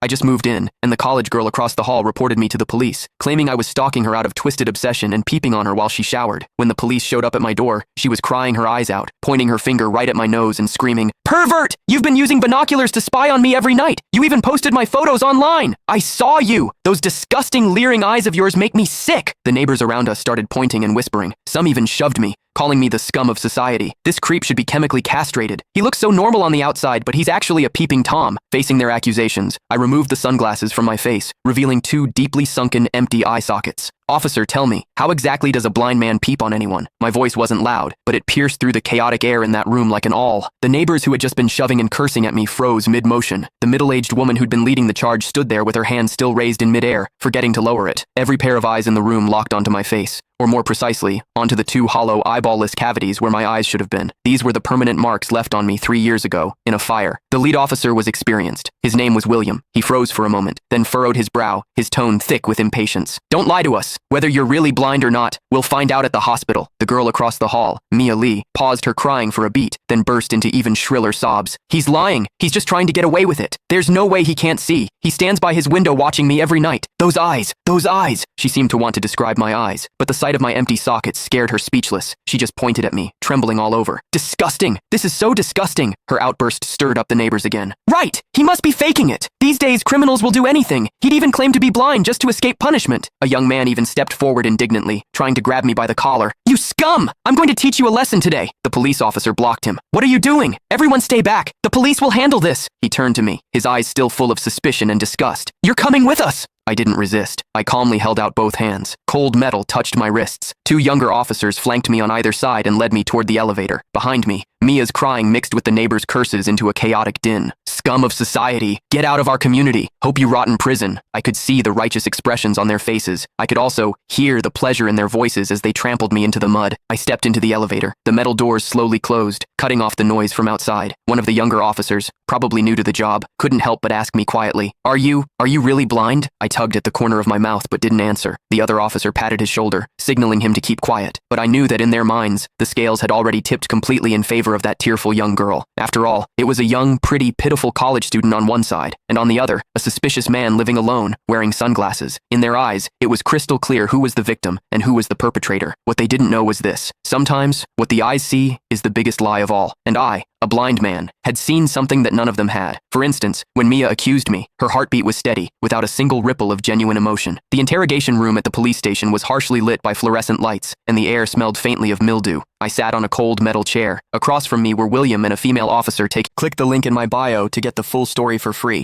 I just moved in, and the college girl across the hall reported me to the police, claiming I was stalking her out of twisted obsession and peeping on her while she showered. When the police showed up at my door, she was crying her eyes out, pointing her finger right at my nose and screaming, "Pervert! You've been using binoculars to spy on me every night! You even posted my photos online! I saw you! Those disgusting leering eyes of yours make me sick!" The neighbors around us started pointing and whispering. Some even shoved me, calling me the scum of society. This creep should be chemically castrated. He looks so normal on the outside, but he's actually a peeping Tom. Facing their accusations, I removed the sunglasses from my face, revealing two deeply sunken, empty eye sockets. "Officer, tell me, how exactly does a blind man peep on anyone?" My voice wasn't loud, but it pierced through the chaotic air in that room like an awl. The neighbors who had just been shoving and cursing at me froze mid-motion. The middle-aged woman who'd been leading the charge stood there with her hand still raised in mid-air, forgetting to lower it. Every pair of eyes in the room locked onto my face, or more precisely, onto the two hollow, eyeball-less cavities where my eyes should have been. These were the permanent marks left on me 3 years ago, in a fire. The lead officer was experienced. His name was William. He froze for a moment, then furrowed his brow, his tone thick with impatience. "Don't lie to us. Whether you're really blind or not, we'll find out at the hospital." The girl across the hall, Mia Lee, paused her crying for a beat, then burst into even shriller sobs. "He's lying. He's just trying to get away with it. There's no way he can't see. He stands by his window watching me every night. Those eyes, those eyes." She seemed to want to describe my eyes, but the sight of my empty sockets scared her speechless. She just pointed at me, trembling all over. "Disgusting! This is so disgusting!" Her outburst stirred up the neighbors again. "Right! He must be faking it! These days, criminals will do anything. He'd even claim to be blind just to escape punishment." A young man even stepped forward indignantly, trying to grab me by the collar. "You scum! I'm going to teach you a lesson today." The police officer blocked him. "What are you doing? Everyone stay back. The police will handle this." He turned to me, his eyes still full of suspicion and disgust. "You're coming with us." I didn't resist. I calmly held out both hands. Cold metal touched my wrists. Two younger officers flanked me on either side and led me toward the elevator. Behind me, Mia's crying mixed with the neighbors' curses into a chaotic din. "Scum of society! Get out of our community! Hope you rot in prison!" I could see the righteous expressions on their faces. I could also hear the pleasure in their voices as they trampled me into the mud. I stepped into the elevator. The metal doors slowly closed, cutting off the noise from outside. One of the younger officers, probably new to the job, couldn't help but ask me quietly, Are you really blind?" I tugged at the corner of my mouth but didn't answer. The other officer patted his shoulder, signaling him to keep quiet. But I knew that in their minds, the scales had already tipped completely in favor of that tearful young girl. After all, it was a young, pretty, pitiful college student on one side, and on the other, a suspicious man living alone, wearing sunglasses. In their eyes, it was crystal clear who was the victim and who was the perpetrator. What they didn't know was this: sometimes, what the eyes see is the biggest lie of all. And I, a blind man, had seen something that none of them had. For instance, when Mia accused me, her heartbeat was steady, without a single ripple of genuine emotion. The interrogation room at the police station was harshly lit by fluorescent lights, and the air smelled faintly of mildew. I sat on a cold metal chair. Across from me were William and a female officer. Click the link in my bio to get the full story for free.